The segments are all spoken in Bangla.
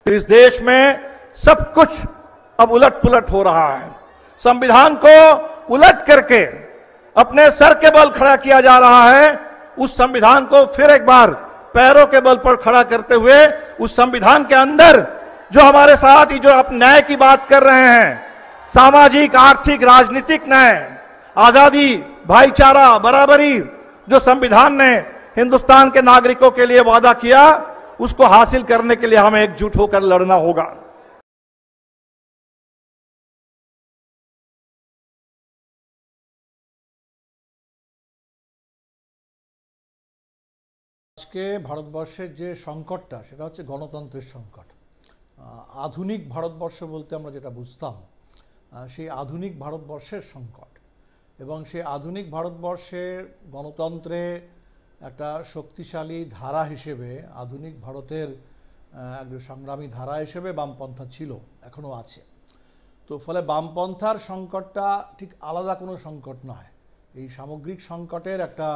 इस देश में सब कुछ अब उलट पुलट हो रहा है। संविधान को उलट करके अपने सर के बल खड़ा किया जा रहा है। उस संविधान को फिर एक बार पैरों के बल पर खड़ा करते हुए उस संविधान के अंदर जो हमारे साथ ही जो आप न्याय की बात कर रहे हैं, सामाजिक, आर्थिक, राजनीतिक न्याय, आजादी, भाईचारा, बराबरी, जो संविधान ने हिंदुस्तान के नागरिकों के लिए वादा किया, उसको हासिल करने के लिए हमें एकजुट होकर लड़ना होगा। আজকে ভারতবর্ষের যে সংকটটা সেটা হচ্ছে গণতন্ত্রের সংকট। আধুনিক ভারতবর্ষ বলতে আমরা যেটা বুঝতাম সেই আধুনিক ভারতবর্ষের সংকট, এবং সেই আধুনিক ভারতবর্ষের গণতন্ত্রে একটা শক্তিশালী ধারা হিসেবে আধুনিক ভারতের একজন সংগ্রামী ধারা হিসেবে বামপন্থা ছিল, এখনও আছে। তো ফলে বামপন্থার সংকটটা ঠিক আলাদা কোনো সংকট নয়, এই সামগ্রিক সংকটের একটা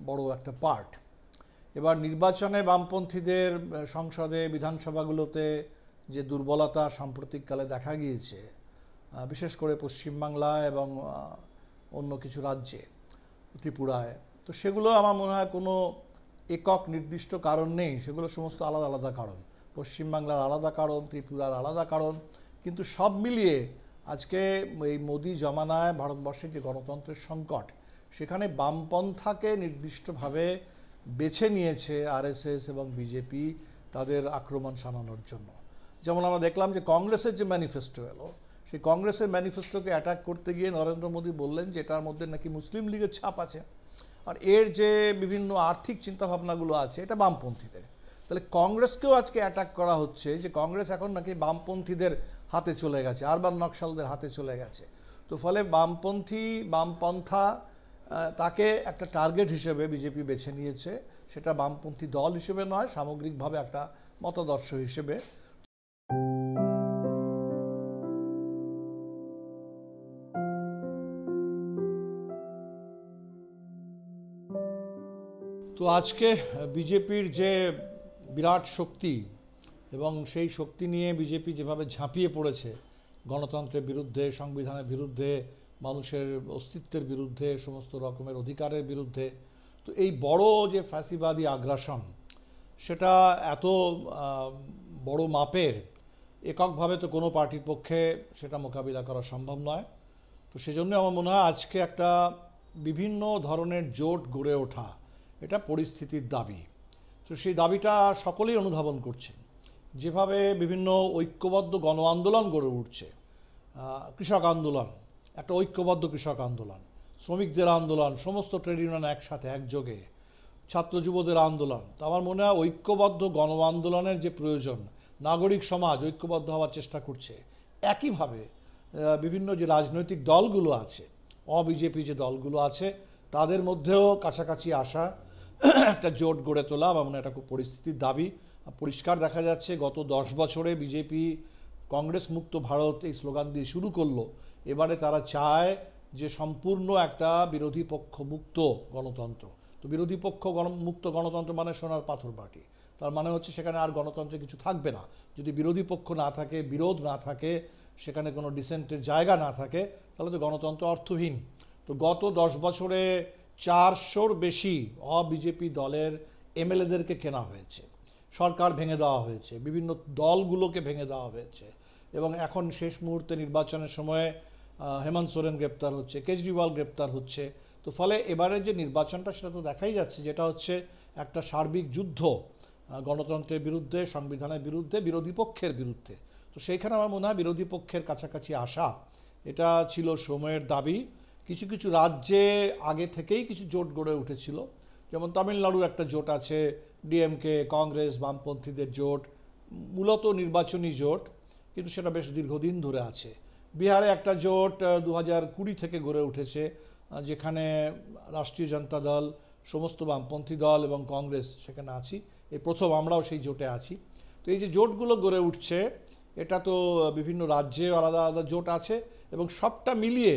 বড় একটা পার্ট। এবার নির্বাচনে বামপন্থীদের সংসদে, বিধানসভাগুলোতে যে দুর্বলতা সাম্প্রতিককালে দেখা গিয়েছে, বিশেষ করে পশ্চিমবাংলা এবং অন্য কিছু রাজ্যে, ত্রিপুরায়, তো সেগুলো আমার মনে হয় কোনো একক নির্দিষ্ট কারণ নেই, সেগুলো সমস্ত আলাদা আলাদা কারণ। পশ্চিমবাংলার আলাদা কারণ, ত্রিপুরার আলাদা কারণ, কিন্তু সব মিলিয়ে আজকে এই মোদি জমানায় ভারতবর্ষের যে গণতন্ত্রের সংকট, সেখানে বামপন্থাকে নির্দিষ্টভাবে বেছে নিয়েছে আরএসএস এবং বিজেপি তাদের আক্রমণ শানানোর জন্য। যেমন আমরা দেখলাম যে কংগ্রেসের যে ম্যানিফেস্টো এলো, সেই কংগ্রেসের ম্যানিফেস্টোকে অ্যাটাক করতে গিয়ে নরেন্দ্র মোদী বললেন যে এটার মধ্যে নাকি মুসলিম লীগের ছাপ আছে, আর এর যে বিভিন্ন আর্থিক চিন্তাভাবনাগুলো আছে এটা বামপন্থীদের। তাহলে কংগ্রেসকেও আজকে অ্যাটাক করা হচ্ছে যে কংগ্রেস এখন নাকি বামপন্থীদের হাতে চলে গেছে, আরবান নকশালদের হাতে চলে গেছে। তো ফলে বামপন্থা তাকে একটা টার্গেট হিসেবে বিজেপি বেছে নিয়েছে, সেটা বামপন্থী দল হিসেবে নয়, সামগ্রিকভাবে একটা মতাদর্শ হিসেবে। তো আজকে বিজেপির যে বিরাট শক্তি এবং সেই শক্তি নিয়ে বিজেপি যেভাবে ঝাঁপিয়ে পড়েছে গণতন্ত্রের বিরুদ্ধে, সংবিধানের বিরুদ্ধে, মানুষের অস্তিত্বের বিরুদ্ধে, সমস্ত রকমের অধিকারের বিরুদ্ধে, তো এই বড় যে ফ্যাসিবাদী আগ্রাসন, সেটা এত বড় মাপের এককভাবে তো কোনো পার্টির পক্ষে সেটা মোকাবিলা করা সম্ভব নয়। তো সেজন্য আমার মনে হয় আজকে একটা বিভিন্ন ধরনের জোট গড়ে ওঠা এটা পরিস্থিতির দাবি। তো সেই দাবিটা সকলেই অনুধাবন করছে। যেভাবে বিভিন্ন ঐক্যবদ্ধ গণ আন্দোলন গড়ে উঠছে, কৃষক আন্দোলন, একটা ঐক্যবদ্ধ কৃষক আন্দোলন, শ্রমিকদের আন্দোলন, সমস্ত ট্রেড ইউনিয়ন একসাথে একযোগে, ছাত্র যুবদের আন্দোলন, তো আমার মনে হয় ঐক্যবদ্ধ গণ আন্দোলনের যে প্রয়োজন, নাগরিক সমাজ ঐক্যবদ্ধ হওয়ার চেষ্টা করছে। একইভাবে বিভিন্ন যে রাজনৈতিক দলগুলো আছে, অবিজেপি যে দলগুলো আছে, তাদের মধ্যেও কাছাকাছি আসা, একটা জোট গড়ে তোলা আমার মনে হয় এটা খুব পরিস্থিতির দাবি। পরিষ্কার দেখা যাচ্ছে গত 10 বছরে বিজেপি কংগ্রেস মুক্ত ভারত এই স্লোগান দিয়ে শুরু করলো, এবারে তারা চায় যে সম্পূর্ণ একটা বিরোধী পক্ষ মুক্ত গণতন্ত্র। তো বিরোধী পক্ষ মুক্ত গণতন্ত্র মানে সোনার পাথর বাটি, তার মানে হচ্ছে সেখানে আর গণতন্ত্রে কিছু থাকবে না। যদি বিরোধী পক্ষ না থাকে, বিরোধ না থাকে, সেখানে কোনো ডিসেন্টের জায়গা না থাকে, তাহলে তো গণতন্ত্র অর্থহীন। তো গত 10 বছরে 400-র বেশি অবিজেপি দলের এমএলএদেরকে কেনা হয়েছে, সরকার ভেঙে দেওয়া হয়েছে, বিভিন্ন দলগুলোকে ভেঙে দেওয়া হয়েছে, এবং এখন শেষ মুহূর্তে নির্বাচনের সময়ে হেমন্ত সোরেন গ্রেপ্তার হচ্ছে, কেজরিওয়াল গ্রেপ্তার হচ্ছে। তো ফলে এবারের যে নির্বাচনটা সেটা তো দেখাই যাচ্ছে যেটা হচ্ছে একটা সার্বিক যুদ্ধ গণতন্ত্রের বিরুদ্ধে, সংবিধানের বিরুদ্ধে, বিরোধী পক্ষের বিরুদ্ধে। তো সেইখানে আমার মনে হয় বিরোধী পক্ষের কাছাকাছি আসা এটা ছিল সময়ের দাবি। কিছু কিছু রাজ্যে আগে থেকেই কিছু জোট গড়ে উঠেছিল, যেমন তামিলনাড়ুর একটা জোট আছে, ডিএমকে, কংগ্রেস, বামপন্থীদের জোট, মূলত নির্বাচনী জোট, কিন্তু সেটা বেশ দীর্ঘদিন ধরে আছে। বিহারে একটা জোট 2020 থেকে গড়ে উঠেছে, যেখানে রাষ্ট্রীয় জনতা দল, সমস্ত বামপন্থী দল এবং কংগ্রেস সেখানে আছি, এই প্রথম আমরাও সেই জোটে আছি। তো এই যে জোটগুলো গড়ে উঠছে, এটা তো বিভিন্ন রাজ্যে আলাদা আলাদা জোট আছে, এবং সবটা মিলিয়ে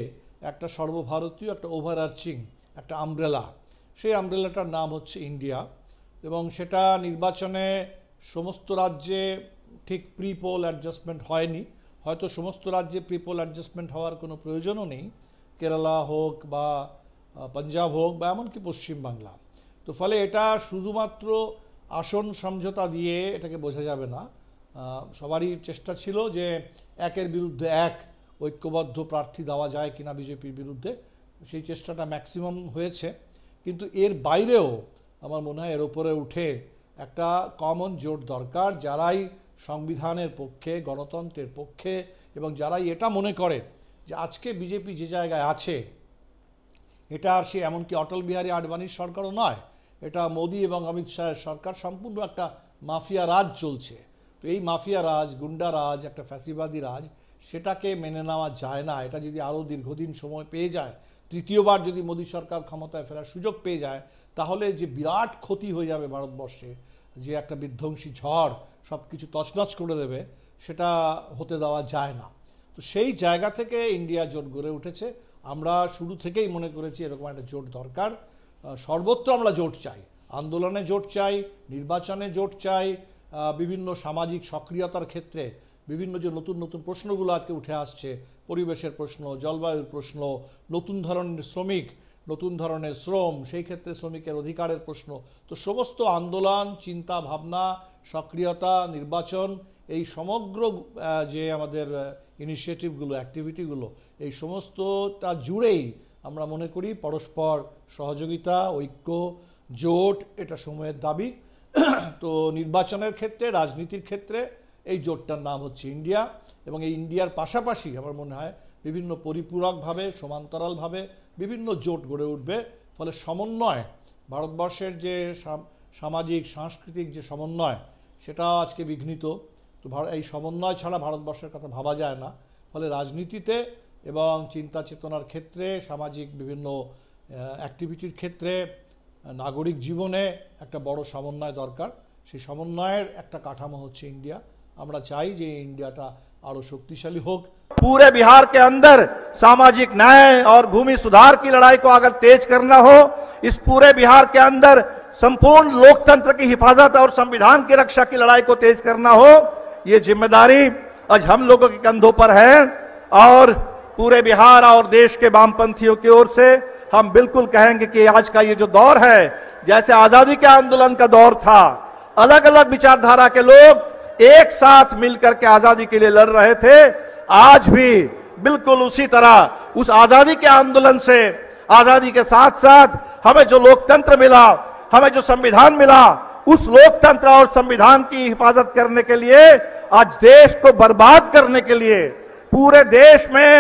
একটা সর্বভারতীয় একটা ওভারআর্চিং একটা আমব্রেলা, সেই আমব্রেলাটার নাম হচ্ছে ইন্ডিয়া, এবং সেটা নির্বাচনে সমস্ত রাজ্যে ঠিক প্রি পোল অ্যাডজাস্টমেন্ট হয়নি, হয়তো সমস্ত রাজ্যে প্রি পোল অ্যাডজাস্টমেন্ট হওয়ার কোনো প্রয়োজনও নেই, কেরালা হোক বা পাঞ্জাব হোক বা এমনকি পশ্চিমবাংলা। তো ফলে এটা শুধুমাত্র আসন সমঝোতা দিয়ে এটাকে বোঝা যাবে না। সবারই চেষ্টা ছিল যে একের বিরুদ্ধে এক ঐক্যবদ্ধ প্রার্থী দেওয়া যায় কিনা বিজেপির বিরুদ্ধে, সেই চেষ্টাটা ম্যাক্সিমাম হয়েছে। কিন্তু এর বাইরেও আমার মনে হয় এর ওপরে উঠে একটা কমন জোট দরকার, যারাই সংবিধানের পক্ষে, গণতন্ত্রের পক্ষে, এবং যারাই এটা মনে করে যে আজকে বিজেপি যে জায়গায় আছে এটা আর সে এমনকি অটল বিহারী আডবাণীর সরকারও নয়, এটা মোদি এবং অমিত শাহের সরকার, সম্পূর্ণ একটা মাফিয়া রাজ চলছে। তো এই মাফিয়া রাজ, গুন্ডা রাজ, একটা ফ্যাসিবাদী রাজ, সেটাকে মেনে নেওয়া যায় না। এটা যদি আরও দীর্ঘদিন সময় পেয়ে যায়, তৃতীয়বার যদি মোদী সরকার ক্ষমতায় ফেরার সুযোগ পেয়ে যায়, তাহলে যে বিরাট ক্ষতি হয়ে যাবে ভারতবর্ষে, যে একটা বিধ্বংসী ঝড় সব কিছু তছনছ করে দেবে, সেটা হতে দেওয়া যায় না। তো সেই জায়গা থেকে ইন্ডিয়া জোট গড়ে উঠেছে। আমরা শুরু থেকেই মনে করেছি এরকম একটা জোট দরকার। সর্বত্র আমরা জোট চাই, আন্দোলনে জোট চাই, নির্বাচনে জোট চাই, বিভিন্ন সামাজিক সক্রিয়তার ক্ষেত্রে বিভিন্ন যে নতুন নতুন প্রশ্নগুলো আজকে উঠে আসছে, পরিবেশের প্রশ্ন, জলবায়ুর প্রশ্ন, নতুন ধরনের শ্রমিক, নতুন ধরনের শ্রম, সেই ক্ষেত্রে শ্রমিকের অধিকারের প্রশ্ন, তো সমস্ত আন্দোলন, চিন্তা ভাবনা, সক্রিয়তা, নির্বাচন, এই সমগ্র যে আমাদের ইনিশিয়েটিভগুলো, অ্যাক্টিভিটিগুলো, এই সমস্তটা জুড়েই আমরা মনে করি পরস্পর সহযোগিতা, ঐক্য, জোট এটা সময়ের দাবি। তো নির্বাচনের ক্ষেত্রে, রাজনীতির ক্ষেত্রে এই জোটটার নাম হচ্ছে ইন্ডিয়া, এবং এই ইন্ডিয়ার পাশাপাশি আমার মনে হয় বিভিন্ন পরিপূরকভাবে, সমান্তরালভাবে বিভিন্ন জোট গড়ে উঠবে। ফলে সমন্বয়, ভারতবর্ষের যে সামাজিক সাংস্কৃতিক যে সমন্বয়, সেটাও আজকে বিঘ্নিত। তো এই সমন্বয় ছাড়া ভারতবর্ষের কথা ভাবা যায় না। ফলে রাজনীতিতে এবং চিন্তা চেতনার ক্ষেত্রে, সামাজিক বিভিন্ন অ্যাক্টিভিটির ক্ষেত্রে, নাগরিক জীবনে একটা বড় সমন্বয় দরকার। সেই সমন্বয়ের একটা কাঠামো হচ্ছে ইন্ডিয়া। আমরা চাই যে ইন্ডিয়াটা আরো शक्तिशाली হোক। पूरे बिहार के अंदर सामाजिक न्याय और भूमि सुधार की लड़ाई को अगर तेज करना हो, इस पूरे बिहार के अंदर संपूर्ण लोकतंत्र की हिफाजत और संविधान की रक्षा की लड़ाई को तेज करना हो, ये जिम्मेदारी आज हम लोगों के कंधों पर है। और पूरे बिहार और देश के वामपंथियों की ओर से हम बिल्कुल कहेंगे कि आज का ये जो दौर है, जैसे आजादी के आंदोलन का दौर था, अलग अलग विचारधारा के लोग एक साथ मिलकर के आजादी के लिए लड़ रहे थे, आज भी बिल्कुल उसी तरह उस आजादी के आंदोलन से, आजादी के साथ साथ हमें जो लोकतंत्र मिला, हमें जो संविधान मिला, उस लोकतंत्र और संविधान की हिफाजत करने के लिए, आज देश को बर्बाद करने के लिए, पूरे देश में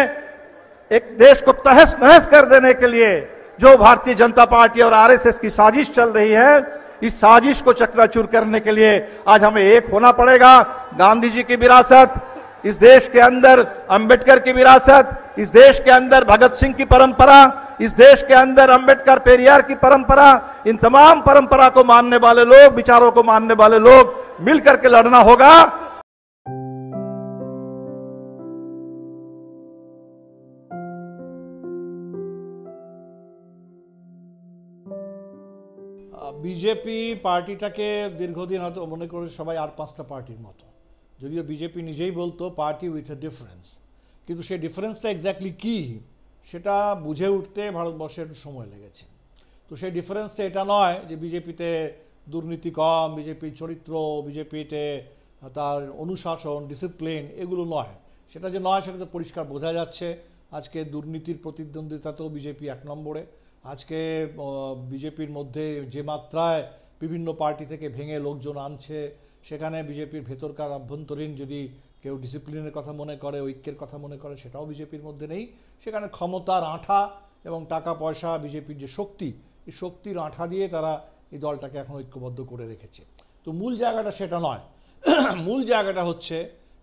एक देश को तहस नहस कर देने के लिए जो भारतीय जनता पार्टी और आरएसएस की साजिश चल रही है, इस साजिश को चकनाचूर करने के लिए आज हमें एक होना पड़ेगा। गांधी जी की विरासत, इस देश के अंदर अंबेडकर की विरासत, इस देश के अंदर भगत सिंह की परंपरा, इस देश के अंदर अंबेडकर पेरियार की परंपरा, इन तमाम परंपरा को मानने वाले लोग, विचारों को मानने वाले लोग मिलकर के लड़ना होगा। বিজেপি পার্টিটাকে দীর্ঘদিন হয়তো মনে করে সবাই আর পাঁচটা পার্টির মতো, যদিও বিজেপি নিজেই বলতো পার্টি উইথ এ ডিফারেন্স, কিন্তু সেই ডিফারেন্সটা এক্স্যাক্টলি কী সেটা বুঝে উঠতে ভারতবর্ষে একটু সময় লেগেছে। তো সেই ডিফারেন্সটা এটা নয় যে বিজেপিতে দুর্নীতি কম, বিজেপির চরিত্র, বিজেপিতে তার অনুশাসন, ডিসিপ্লিন, এগুলো নয়। সেটা যে নয় সেটা তো পরিষ্কার বোঝা যাচ্ছে। আজকে দুর্নীতির প্রতিদ্বন্দ্বিতাতেও বিজেপি এক নম্বরে। আজকে বিজেপির মধ্যে যে মাত্রায় বিভিন্ন পার্টি থেকে ভেঙে লোকজন আনছে, সেখানে বিজেপির ভেতরকার আভ্যন্তরীণ যদি কেউ ডিসিপ্লিনের কথা মনে করে, ঐক্যের কথা মনে করে, সেটাও বিজেপির মধ্যে নেই। সেখানে ক্ষমতার আঠা এবং টাকা পয়সা, বিজেপির যে শক্তি, এই শক্তির আঠা দিয়ে তারা এই দলটাকে এখন ঐক্যবদ্ধ করে রেখেছে। তো মূল জায়গাটা সেটা নয়। মূল জায়গাটা হচ্ছে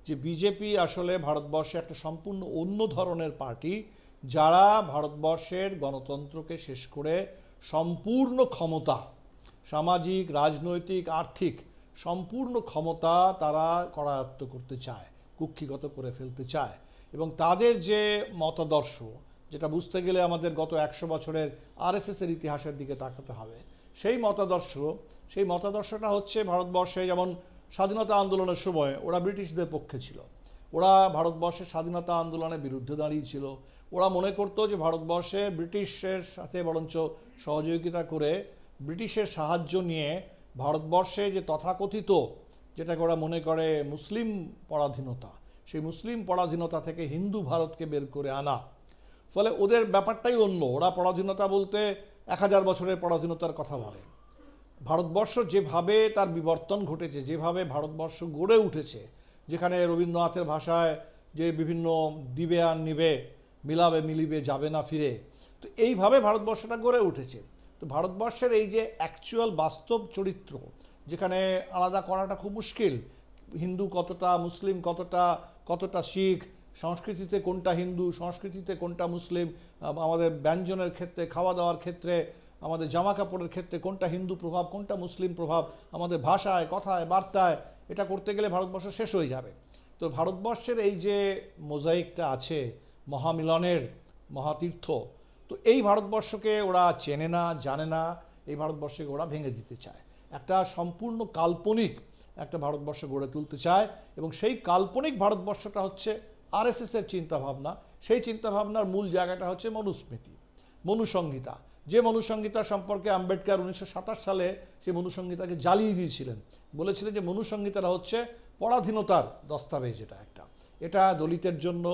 যে বিজেপি আসলে ভারতবর্ষে একটা সম্পূর্ণ অন্য ধরনের পার্টি, যারা ভারতবর্ষের গণতন্ত্রকে শেষ করে সম্পূর্ণ ক্ষমতা, সামাজিক, রাজনৈতিক, আর্থিক সম্পূর্ণ ক্ষমতা তারা করায়ত্ত করতে চায়, কুক্ষিগত করে ফেলতে চায়। এবং তাদের যে মতাদর্শ, যেটা বুঝতে গেলে আমাদের গত 100 বছরের আরএসএসের ইতিহাসের দিকে তাকাতে হবে, সেই মতাদর্শটা হচ্ছে ভারতবর্ষে যেমন স্বাধীনতা আন্দোলনের সময় ওরা ব্রিটিশদের পক্ষে ছিল, ওরা ভারতবর্ষের স্বাধীনতা আন্দোলনের বিরুদ্ধে দাঁড়িয়েছিল। ওরা মনে করতো যে ভারতবর্ষে ব্রিটিশের সাথে বরঞ্চ সহযোগিতা করে ব্রিটিশের সাহায্য নিয়ে ভারতবর্ষে যে তথাকথিত, যেটাকে ওরা মনে করে মুসলিম পরাধীনতা, সেই মুসলিম পরাধীনতা থেকে হিন্দু ভারতকে বের করে আনা। ফলে ওদের ব্যাপারটাই অন্য। ওরা পরাধীনতা বলতে 1000 বছরের পরাধীনতার কথা বলে। ভারতবর্ষ যেভাবে তার বিবর্তন ঘটেছে, যেভাবে ভারতবর্ষ গড়ে উঠেছে, যেখানে রবীন্দ্রনাথের ভাষায় যে বিভিন্ন দিবে আর নিবে, মিলাবে মিলিবে যাবে না ফিরে, তো এইভাবে ভারতবর্ষটা গড়ে উঠেছে। তো ভারতবর্ষের এই যে অ্যাকচুয়াল বাস্তব চরিত্র, যেখানে আলাদা করাটা খুব মুশকিল, হিন্দু কতটা, মুসলিম কতটা, কতটা শিখ, সংস্কৃতিতে কোনটা হিন্দু, সংস্কৃতিতে কোনটা মুসলিম, আমাদের ব্যঞ্জনের ক্ষেত্রে, খাওয়া দাওয়ার ক্ষেত্রে, আমাদের জামা কাপড়ের ক্ষেত্রে কোনটা হিন্দু প্রভাব, কোনটা মুসলিম প্রভাব, আমাদের ভাষায়, কথায়, বার্তায়, এটা করতে গেলে ভারতবর্ষ শেষ হয়ে যাবে। তো ভারতবর্ষের এই যে মোজাইকটা আছে, মহামিলনের মহাতীর্থ, তো এই ভারতবর্ষকে ওরা চেনে না, জানে না। এই ভারতবর্ষকে ওরা ভেঙে দিতে চায়, একটা সম্পূর্ণ কাল্পনিক একটা ভারতবর্ষ গড়ে তুলতে চায়। এবং সেই কাল্পনিক ভারতবর্ষটা হচ্ছে আরএসএসের চিন্তাভাবনা। সেই চিন্তাভাবনার মূল জায়গাটা হচ্ছে মনুস্মৃতি, মনুসংহিতা। যে মনুসংহিতা সম্পর্কে আম্বেদকর 1927 সালে সেই মনুসংহিতাকে জ্বালিয়ে দিয়েছিলেন, বলেছিলেন যে মনুসংহিতাটা হচ্ছে পরাধীনতার দস্তাবেজ। এটা দলিতের জন্য,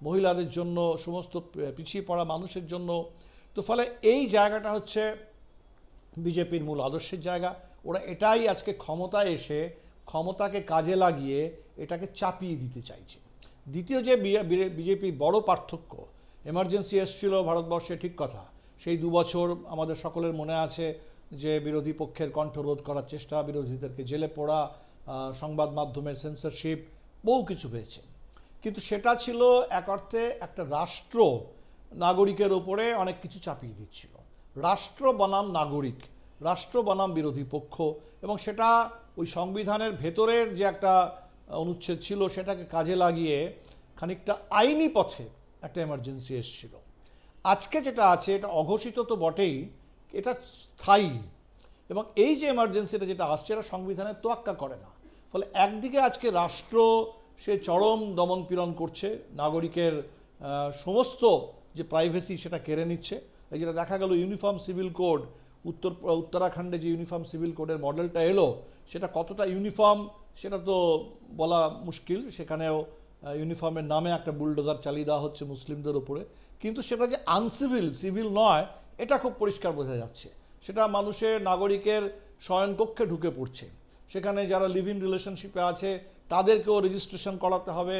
মহিলাদের জন্য, সমস্ত পিছিয়ে পড়া মানুষের জন্য। তো ফলে এই জায়গাটা হচ্ছে বিজেপির মূল আদর্শের জায়গা। ওরা এটাই আজকে ক্ষমতায় এসে, ক্ষমতাকে কাজে লাগিয়ে এটাকে চাপিয়ে দিতে চাইছে। দ্বিতীয় যে বিজেপির বড় পার্থক্য, এমার্জেন্সি এসেছিল ভারতবর্ষে, ঠিক কথা, সেই 2 বছর আমাদের সকলের মনে আছে যে বিরোধী পক্ষের কণ্ঠরোধ করার চেষ্টা, বিরোধীদেরকে জেলে পোড়া, সংবাদ মাধ্যমের সেন্সরশিপ, বহু কিছু হয়েছে। কিন্তু সেটা ছিল এক অর্থে একটা রাষ্ট্র নাগরিকের ওপরে অনেক কিছু চাপিয়ে দিচ্ছিল। রাষ্ট্র বনাম নাগরিক, রাষ্ট্র বনাম বিরোধী পক্ষ, এবং সেটা ওই সংবিধানের ভেতরের যে একটা অনুচ্ছেদ ছিল সেটাকে কাজে লাগিয়ে খানিকটা আইনি পথে একটা এমার্জেন্সি এসেছিল। আজকে যেটা আছে এটা অঘোষিত তো বটেই, এটা স্থায়ী। এবং এই যে এমার্জেন্সিটা যেটা আসছে, এটা সংবিধানের তোয়াক্কা করে না। ফলে একদিকে আজকে রাষ্ট্র সে চরম দমন পীড়ন করছে, নাগরিকের সমস্ত যে প্রাইভেসি সেটা কেড়ে নিচ্ছে। এই যেটা দেখা গেল ইউনিফর্ম সিভিল কোড, উত্তরাখণ্ডে যে ইউনিফর্ম সিভিল কোডের মডেলটা এলো, সেটা কতটা ইউনিফর্ম সেটা তো বলা মুশকিল। সেখানেও ইউনিফর্মের নামে একটা বুলডোজার চালিয়ে দেওয়া হচ্ছে মুসলিমদের ওপরে, কিন্তু সেটা যে আনসিভিল, সিভিল নয়, এটা খুব পরিষ্কার বোঝা যাচ্ছে। সেটা মানুষের, নাগরিকের শয়নকক্ষে ঢুকে পড়ছে। সেখানে যারা লিভ ইন রিলেশনশিপে আছে তাদেরকেও রেজিস্ট্রেশন করাতে হবে।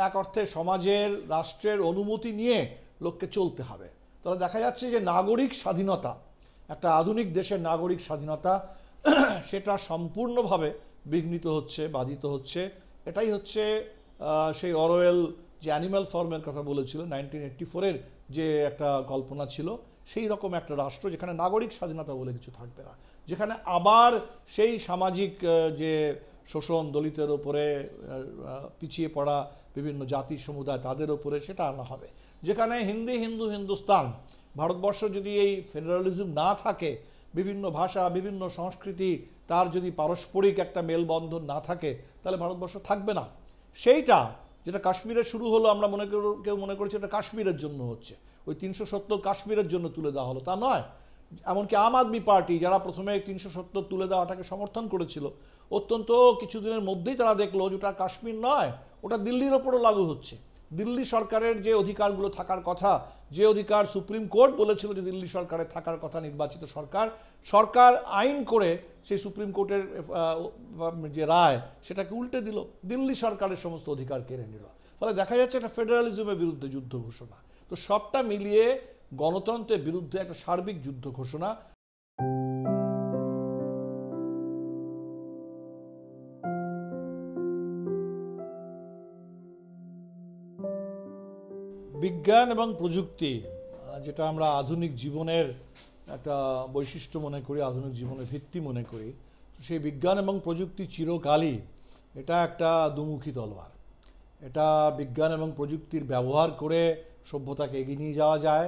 এক অর্থে সমাজের, রাষ্ট্রের অনুমতি নিয়ে লোককে চলতে হবে। তাহলে দেখা যাচ্ছে যে নাগরিক স্বাধীনতা, একটা আধুনিক দেশের নাগরিক স্বাধীনতা, সেটা সম্পূর্ণভাবে বিঘ্নিত হচ্ছে, বাধিত হচ্ছে। এটাই হচ্ছে সেই অরওয়েল যে অ্যানিম্যাল ফর্মের কথা বলেছিল, 1984-এর যে একটা কল্পনা ছিল, সেই রকম একটা রাষ্ট্র যেখানে নাগরিক স্বাধীনতা বলে কিছু থাকবে না, যেখানে আবার সেই সামাজিক যে শোষণ, দলিতের ওপরে, পিছিয়ে পড়া বিভিন্ন জাতি সমুদায় তাদের ওপরে, সেটা আনা হবে। যেখানে হিন্দি, হিন্দু, হিন্দুস্তান, ভারতবর্ষ যদি এই ফেডারালিজম না থাকে, বিভিন্ন ভাষা, বিভিন্ন সংস্কৃতি, তার যদি পারস্পরিক একটা মেলবন্ধন না থাকে, তাহলে ভারতবর্ষ থাকবে না। সেইটা যেটা কাশ্মীরে শুরু হলো, আমরা কেউ মনে করেছি এটা কাশ্মীরের জন্য হচ্ছে, ওই 370 কাশ্মীরের জন্য তুলে দেওয়া হলো, তা নয়। এমনকি আম আদমি পার্টি, যারা প্রথমে 370 তুলে দেওয়াটাকে সমর্থন করেছিল, অত্যন্ত কিছুদিনের মধ্যেই তারা দেখলো যে ওটা কাশ্মীর নয়, ওটা দিল্লির ওপরও লাগু হচ্ছে। দিল্লি সরকারের যে অধিকারগুলো থাকার কথা, যে অধিকার সুপ্রিম কোর্ট বলেছিল যে দিল্লি সরকারের থাকার কথা, নির্বাচিত সরকার আইন করে সেই সুপ্রিম কোর্টের যে রায় সেটাকে উল্টে দিল, দিল্লি সরকারের সমস্ত অধিকার কেড়ে নিল। ফলে দেখা যাচ্ছে এটা ফেডারালিজমের বিরুদ্ধে যুদ্ধ ঘোষণা। তো সবটা মিলিয়ে গণতন্ত্রের বিরুদ্ধে একটা সার্বিক যুদ্ধ ঘোষণা। বিজ্ঞান এবং প্রযুক্তি, যেটা আমরা আধুনিক জীবনের একটা বৈশিষ্ট্য মনে করি, আধুনিক জীবনের ভিত্তি মনে করি, সেই বিজ্ঞান এবং প্রযুক্তি চিরকালই এটা একটা দুমুখী তলোয়ার। এটা বিজ্ঞান এবং প্রযুক্তির ব্যবহার করে সভ্যতাকে এগিয়ে নিয়ে যাওয়া যায়,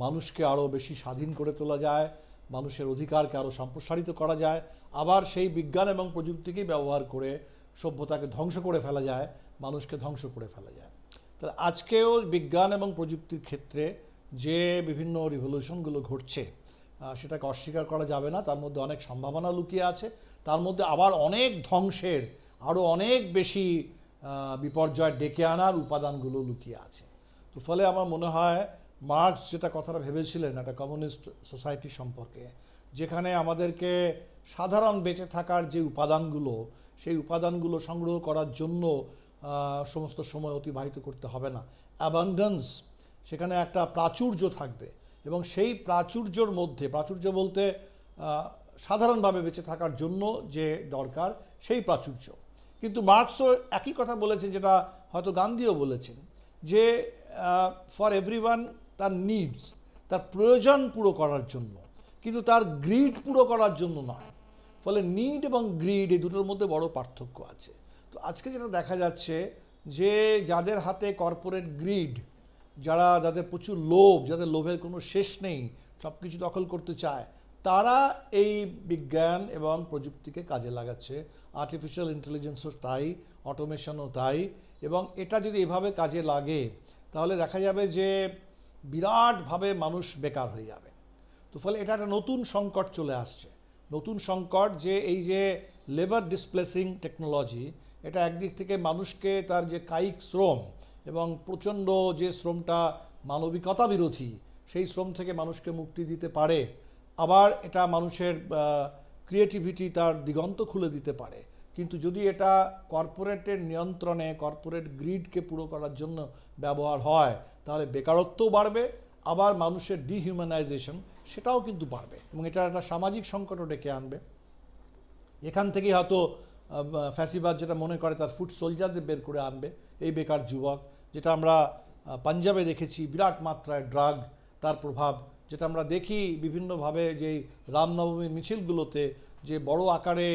মানুষকে আরও বেশি স্বাধীন করে তোলা যায়, মানুষের অধিকারকে আরও সম্প্রসারিত করা যায়, আবার সেই বিজ্ঞান এবং প্রযুক্তিকেই ব্যবহার করে সভ্যতাকে ধ্বংস করে ফেলা যায়, মানুষকে ধ্বংস করে ফেলা যায়। তাহলে আজকেও বিজ্ঞান এবং প্রযুক্তির ক্ষেত্রে যে বিভিন্ন রিভলিউশনগুলো ঘটছে সেটাকে অস্বীকার করা যাবে না। তার মধ্যে অনেক সম্ভাবনা লুকিয়ে আছে, তার মধ্যে আবার অনেক ধ্বংসের, আরও অনেক বেশি বিপর্যয় ডেকে আনার উপাদানগুলো লুকিয়ে আছে। তো ফলে আমার মনে হয় মার্কস যেটা কথাটা ভেবেছিলেন একটা কমিউনিস্ট সোসাইটি সম্পর্কে, যেখানে আমাদেরকে সাধারণ বেঁচে থাকার যে উপাদানগুলো, সেই উপাদানগুলো সংগ্রহ করার জন্য সমস্ত সময় অতিবাহিত করতে হবে না, অ্যাবান্ডেন্স, সেখানে একটা প্রাচুর্য থাকবে, এবং সেই প্রাচুর্যর মধ্যে, প্রাচুর্য বলতে সাধারণভাবে বেঁচে থাকার জন্য যে দরকার সেই প্রাচুর্য। কিন্তু মার্কসও একই কথা বলেছেন, যেটা হয়তো গান্ধীও বলেছেন, যে ফর এভরিওয়ান তার নিডস, তার প্রয়োজন পুরো করার জন্য, কিন্তু তার গ্রিড পুরো করার জন্য নয়। ফলে নিড এবং গ্রিড এই দুটোর মধ্যে বড় পার্থক্য আছে। তো আজকে যেটা দেখা যাচ্ছে যে যাদের হাতে কর্পোরেট গ্রিড, যাদের প্রচুর লোভ, যাদের লোভের কোনো শেষ নেই, সব কিছু দখল করতে চায়, তারা এই বিজ্ঞান এবং প্রযুক্তিকে কাজে লাগাচ্ছে। আর্টিফিশিয়াল ইন্টেলিজেন্সও তাই, অটোমেশনও তাই। এবং এটা যদি এভাবে কাজে লাগে তাহলে দেখা যাবে যে বিরাটভাবে মানুষ বেকার হয়ে যাবে। তো ফলে এটা একটা নতুন সংকট চলে আসছে, নতুন সংকট, যে এই যে লেবার ডিসপ্লেসিং টেকনোলজি, এটা একদিক থেকে মানুষকে তার যে কায়িক শ্রম এবং প্রচণ্ড যে শ্রমটা মানবিকতা বিরোধী, সেই শ্রম থেকে মানুষকে মুক্তি দিতে পারে, আবার এটা মানুষের ক্রিয়েটিভিটি, তার দিগন্ত খুলে দিতে পারে। কিন্তু যদি এটা কর্পোরেটের নিয়ন্ত্রণে, কর্পোরেট গ্রিডকে পুরো করার জন্য ব্যবহার হয়, তাহলে বেকারত্বও বাড়বে, আবার মানুষের ডিহিউম্যানাইজেশন সেটাও কিন্তু বাড়বে, এবং এটা একটা সামাজিক সংকটও ডেকে আনবে। এখান থেকেই হয়তো ফ্যাসিবাদ যেটা মনে করে তার ফুট সোলজারদের বের করে আনবে, এই বেকার যুবক, যেটা আমরা পাঞ্জাবে দেখেছি বিরাট মাত্রায় ড্রাগ, তার প্রভাব, যেটা আমরা দেখি বিভিন্নভাবে যেই রামনবমীর মিছিলগুলোতে, যে বড় আকারে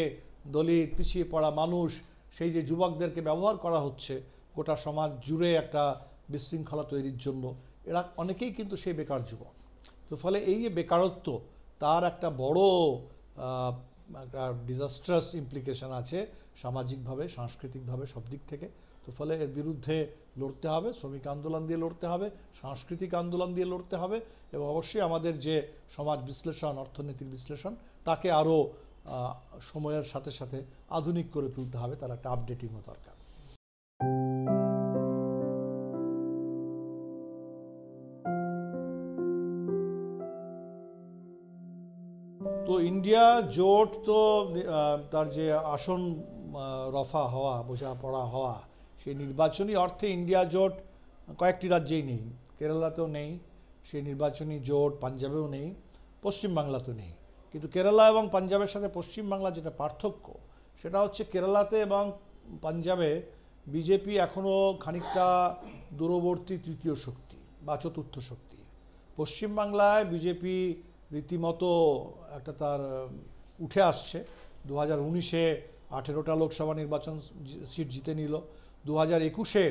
দলিত, পিছিয়ে পড়া মানুষ, সেই যে যুবকদেরকে ব্যবহার করা হচ্ছে গোটা সমাজ জুড়ে একটা বিশৃঙ্খলা তৈরির জন্য, এরা অনেকেই কিন্তু সেই বেকার যুবক। তো ফলে এই যে বেকারত্ব, তার একটা বড় একটা ডিজাস্ট্রাস ইমপ্লিকেশন আছে সামাজিকভাবে, সাংস্কৃতিকভাবে, সব দিক থেকে। তো ফলে এর বিরুদ্ধে লড়তে হবে, শ্রমিক আন্দোলন দিয়ে লড়তে হবে, সাংস্কৃতিক আন্দোলন দিয়ে লড়তে হবে, এবং অবশ্যই আমাদের যে সমাজ বিশ্লেষণ, অর্থনীতির বিশ্লেষণ, তাকে আরও সময়ের সাথে সাথে আধুনিক করে তুলতে হবে, তার একটা আপডেটিংও দরকার। তো ইন্ডিয়া জোট তো তার যে আসন রফা হওয়া, বোঝাপড়া হওয়া, সেই নির্বাচনী অর্থে ইন্ডিয়া জোট কয়েকটি রাজ্যেই নেই, কেরালাতেও নেই সেই নির্বাচনী জোট, পাঞ্জাবেও নেই, পশ্চিমবাংলাতেও নেই। কিন্তু কেরালা এবং পাঞ্জাবের সাথে পশ্চিমবাংলার যেটা পার্থক্য, সেটা হচ্ছে কেরালাতে এবং পাঞ্জাবে বিজেপি এখনও খানিকটা দূরবর্তী তৃতীয় শক্তি বা চতুর্থ শক্তি। পশ্চিমবাংলায় বিজেপি রীতিমতো একটা তার উঠে আসছে। 2019-এ 18টা লোকসভা নির্বাচন সিট জিতে নিল। 2021-এ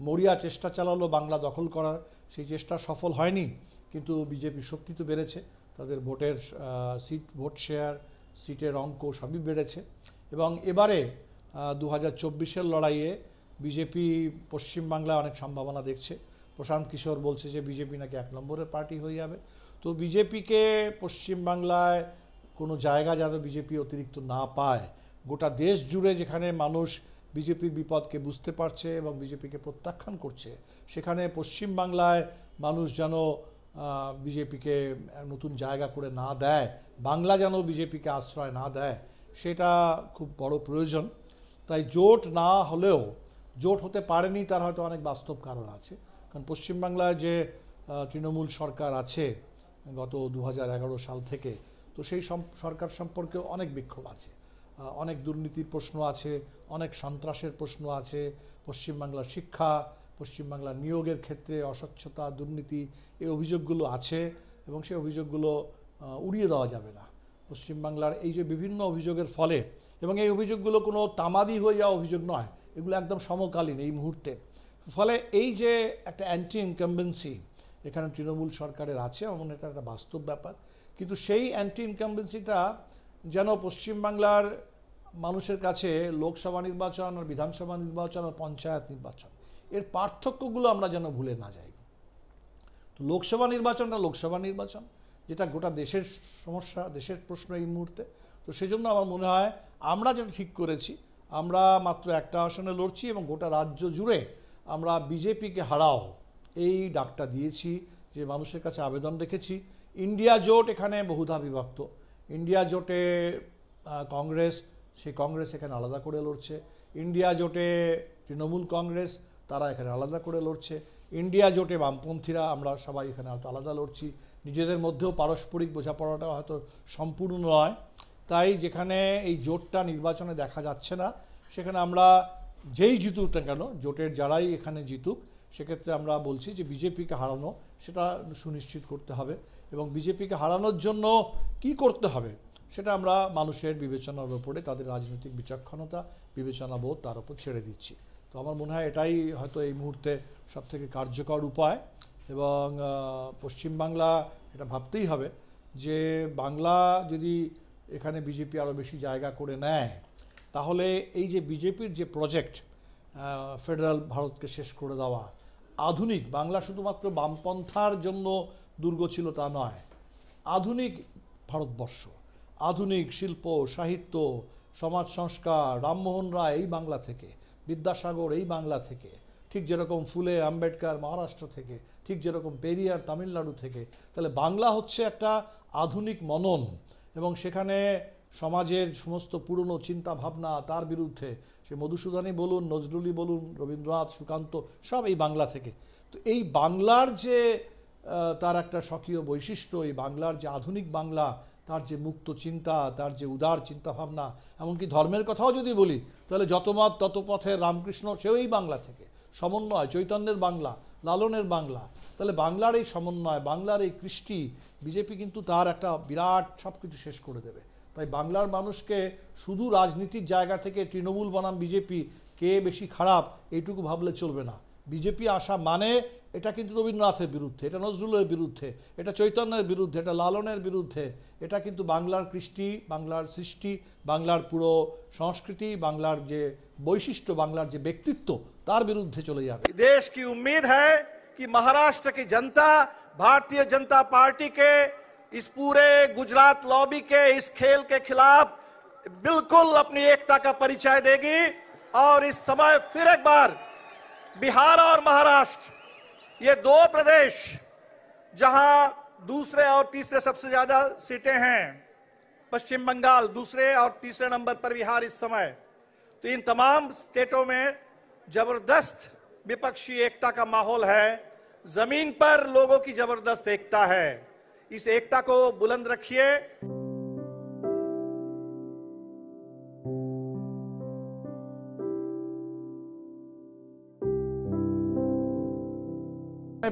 মরিয়া চেষ্টা চালালো বাংলা দখল করার, সেই চেষ্টা সফল হয়নি, কিন্তু বিজেপি শক্তি তো বেড়েছে, তাদের ভোটের সিট, ভোট শেয়ার, সিটের অঙ্ক সবই বেড়েছে। এবং এবারে 2024-এর লড়াইয়ে বিজেপি পশ্চিমবাংলায় অনেক সম্ভাবনা দেখছে। প্রশান্ত কিশোর বলছে যে বিজেপি নাকি 1 নম্বরের পার্টি হয়ে যাবে। তো বিজেপিকে পশ্চিমবাংলায় কোনো জায়গা যেন বিজেপি অতিরিক্ত না পায়, গোটা দেশ জুড়ে যেখানে মানুষ বিজেপির বিপদকে বুঝতে পারছে এবং বিজেপিকে প্রত্যাখ্যান করছে, সেখানে পশ্চিমবাংলায় মানুষ যেন বিজেপিকে নতুন জায়গা করে না দেয়, বাংলা যেন বিজেপিকে আশ্রয় না দেয়, সেটা খুব বড় প্রয়োজন। তাই জোট না হলেও, জোট হতে পারেনি তার হয়তো অনেক বাস্তব কারণ আছে। কারণ পশ্চিমবাংলায় যে তৃণমূল সরকার আছে গত 2011 সাল থেকে, তো সেই সরকার সম্পর্কেও অনেক বিক্ষোভ আছে, অনেক দুর্নীতির প্রশ্ন আছে, অনেক সন্ত্রাসের প্রশ্ন আছে, পশ্চিমবাংলার শিক্ষা, পশ্চিমবাংলার নিয়োগের ক্ষেত্রে অস্বচ্ছতা, দুর্নীতি, এই অভিযোগগুলো আছে, এবং সেই অভিযোগগুলো উড়িয়ে দেওয়া যাবে না। পশ্চিমবাংলার এই যে বিভিন্ন অভিযোগের ফলে, এবং এই অভিযোগগুলো কোনো তামাদি হয়ে যাওয়া অভিযোগ নয়, এগুলো একদম সমকালীন এই মুহূর্তে। ফলে এই যে একটা অ্যান্টি ইনকামবেন্সি এখানে তৃণমূল সরকারের আছে, এবং এটা একটা বাস্তব ব্যাপার। কিন্তু সেই অ্যান্টি ইনকামবেন্সিটা যেন পশ্চিমবাংলার মানুষের কাছে লোকসভা নির্বাচন আর বিধানসভা নির্বাচন আর পঞ্চায়েত নির্বাচন এর পার্থক্যগুলো আমরা যেন ভুলে না যাই। তো লোকসভা নির্বাচনটা লোকসভা নির্বাচন, যেটা গোটা দেশের সমস্যা, দেশের প্রশ্ন এই মুহূর্তে। তো সেজন্য আমার মনে হয় আমরা যেটা ঠিক করেছি, আমরা মাত্র একটা আসনে লড়ছি এবং গোটা রাজ্য জুড়ে আমরা বিজেপিকে হারাও এই ডাকটা দিয়েছি, যে মানুষের কাছে আবেদন রেখেছি। ইন্ডিয়া জোট এখানে বহুধা বিভক্ত। ইন্ডিয়া জোটে কংগ্রেস, সেই কংগ্রেস এখানে আলাদা করে লড়ছে। ইন্ডিয়া জোটে তৃণমূল কংগ্রেস, তারা এখানে আলাদা করে লড়ছে। ইন্ডিয়া জোটে বামপন্থীরা, আমরা সবাই এখানে হয়তো আলাদা লড়ছি। নিজেদের মধ্যেও পারস্পরিক বোঝাপড়াটা হয়তো সম্পূর্ণ নয়। তাই যেখানে এই জোটটা নির্বাচনে দেখা যাচ্ছে না, সেখানে আমরা যেই জিতুক না কেন, জোটের যারাই এখানে জিতুক, সেক্ষেত্রে আমরা বলছি যে বিজেপিকে হারানো সেটা সুনিশ্চিত করতে হবে। এবং বিজেপিকে হারানোর জন্য কি করতে হবে সেটা আমরা মানুষের বিবেচনার উপরে, তাদের রাজনৈতিক বিচক্ষণতা, বিবেচনাবোধ, তার উপর ছেড়ে দিচ্ছি। তো আমার মনে হয় এটাই হয়তো এই মুহূর্তে সবথেকে কার্যকর উপায়। এবং পশ্চিমবাংলা এটা ভাবতেই হবে যে বাংলা যদি এখানে বিজেপি আরও বেশি জায়গা করে নেয়, তাহলে এই যে বিজেপির যে প্রজেক্ট, ফেডারেল ভারতকে শেষ করে দেওয়া, আধুনিক বাংলা শুধুমাত্র বামপন্থার জন্য দুর্গ ছিল তা নয়, আধুনিক ভারতবর্ষ, আধুনিক শিল্প, সাহিত্য, সমাজ সংস্কার, রামমোহন রায় এই বাংলা থেকে, বিদ্যাসাগর এই বাংলা থেকে, ঠিক যেরকম ফুলে আম্বেদকর মহারাষ্ট্র থেকে, ঠিক যেরকম পেরিয়ার তামিলনাড়ু থেকে। তাহলে বাংলা হচ্ছে একটা আধুনিক মনন, এবং সেখানে সমাজের সমস্ত পুরনো চিন্তা ভাবনা তার বিরুদ্ধে, সে মধুসূদনী বলুন, নজরুলি বলুন, রবীন্দ্রনাথ, সুকান্ত, সব এই বাংলা থেকে। তো এই বাংলার যে তার একটা স্বকীয় বৈশিষ্ট্য, এই বাংলার যে আধুনিক বাংলা, তার যে মুক্ত চিন্তা, তার যে উদার চিন্তাভাবনা, এমনকি ধর্মের কথাও যদি বলি, তাহলে যত মত তত পথে রামকৃষ্ণ, সেও এই বাংলা থেকে। সমন্বয়, চৈতন্যের বাংলা, লালনের বাংলা। তাহলে বাংলার এই সমন্বয়, বাংলার এই কৃষ্টি, বিজেপি কিন্তু তার একটা বিরাট সব কিছু শেষ করে দেবে। তাই বাংলার মানুষকে শুধু রাজনীতির জায়গা থেকে তৃণমূল বনাম বিজেপি কে বেশি খারাপ এইটুকু ভাবলে চলবে না। বিজেপি আসা মানে এটা কিন্তু রবীন্দ্রনাথের বিরুদ্ধে, এটা নজরুলের বিরুদ্ধে, এটা চৈতন্যের বিরুদ্ধে, এটা লালনের বিরুদ্ধে, এটা কিন্তু বাংলার কৃষ্টি, বাংলার সৃষ্টি, বাংলার পুরো সংস্কৃতি, বাংলার যে বৈশিষ্ট্য, বাংলার যে ব্যক্তিত্ব, তার বিরুদ্ধে চলে যাবে। देश की उम्मीद है कि महाराष्ट्र की जनता भारतीय जनता पार्टी के इस पूरे गुजरात लॉबी के इस खेल के खिलाफ बिल्कुल अपनी एकता का परिचय देगी। और इस समय फिर एक बार बिहार और महाराष्ट्र, ये दो प्रदेश जहां दूसरे और तीसरे सबसे ज्यादा सीटें हैं, पश्चिम बंगाल दूसरे और तीसरे नंबर पर बिहार इस समय, तो इन तमाम स्टेटों में जबरदस्त विपक्षी एकता का माहौल है। जमीन पर लोगों की जबरदस्त एकता है। इस एकता को बुलंद रखिए।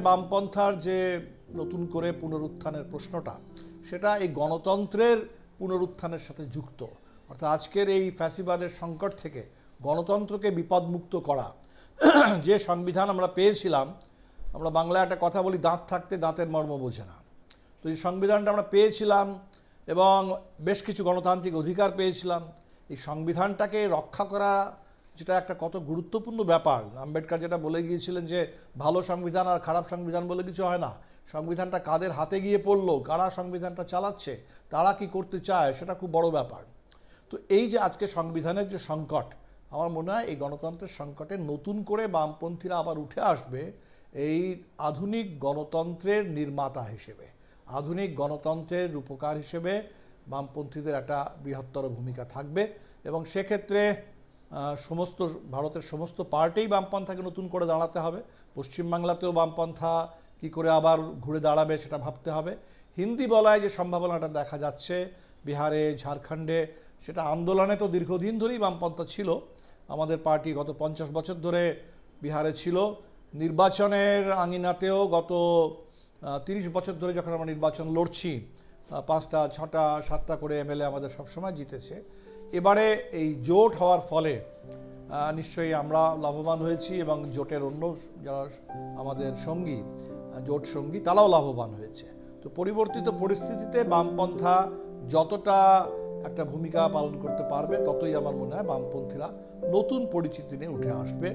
বামপন্থার যে নতুন করে পুনরুত্থানের প্রশ্নটা, সেটা এই গণতন্ত্রের পুনরুত্থানের সাথে যুক্ত। অর্থাৎ আজকের এই ফ্যাসিবাদের সংকট থেকে গণতন্ত্রকে বিপদমুক্ত করা। যে সংবিধান আমরা পেয়েছিলাম, আমরা বাংলায় একটা কথা বলি, দাঁত থাকতে দাঁতের মর্ম বোঝে না। তো এই সংবিধানটা আমরা পেয়েছিলাম এবং বেশ কিছু গণতান্ত্রিক অধিকার পেয়েছিলাম। এই সংবিধানটাকে রক্ষা করা যেটা একটা কত গুরুত্বপূর্ণ ব্যাপার। আম্বেদকর যেটা বলে গিয়েছিলেন যে ভালো সংবিধান আর খারাপ সংবিধান বলে কিছু হয় না, সংবিধানটা কাদের হাতে গিয়ে পড়লো, কারা সংবিধানটা চালাচ্ছে, তারা কি করতে চায়, সেটা খুব বড় ব্যাপার। তো এই যে আজকে সংবিধানের যে সংকট, আমার মনে হয় এই গণতন্ত্রের সংকটে নতুন করে বামপন্থীরা আবার উঠে আসবে এই আধুনিক গণতন্ত্রের নির্মাতা হিসেবে, আধুনিক গণতন্ত্রের রূপকার হিসেবে বামপন্থীদের একটা বৃহত্তর ভূমিকা থাকবে। এবং সেক্ষেত্রে সমস্ত ভারতের সমস্ত পার্টিই বামপন্থাকে নতুন করে দাঁড়াতে হবে। পশ্চিমবাংলাতেও বামপন্থা কি করে আবার ঘুরে দাঁড়াবে সেটা ভাবতে হবে। হিন্দি বলায় যে সম্ভাবনাটা দেখা যাচ্ছে বিহারে, ঝাড়খণ্ডে, সেটা আন্দোলনে তো দীর্ঘদিন ধরেই বামপন্থা ছিল। আমাদের পার্টি গত 50 বছর ধরে বিহারে ছিল। নির্বাচনের আঙিনাতেও গত 30 বছর ধরে যখন আমরা নির্বাচন লড়ছি, 5টা 6টা 7টা করে এমএলএ আমাদের সবসময় জিতেছে। এবারে এই জোট হওয়ার ফলে নিশ্চয়ই আমরা লাভবান হয়েছি এবং জোটের অন্য যারা আমাদের সঙ্গী, জোট সঙ্গী, তারাও লাভবান হয়েছে। তো তো পরিবর্তিত পরিস্থিতিতে বামপন্থা যতটা একটা ভূমিকা পালন করতে পারবে, ততই আমার মনে হয় বামপন্থীরা নতুন পরিচিতি নিয়ে উঠে আসবে।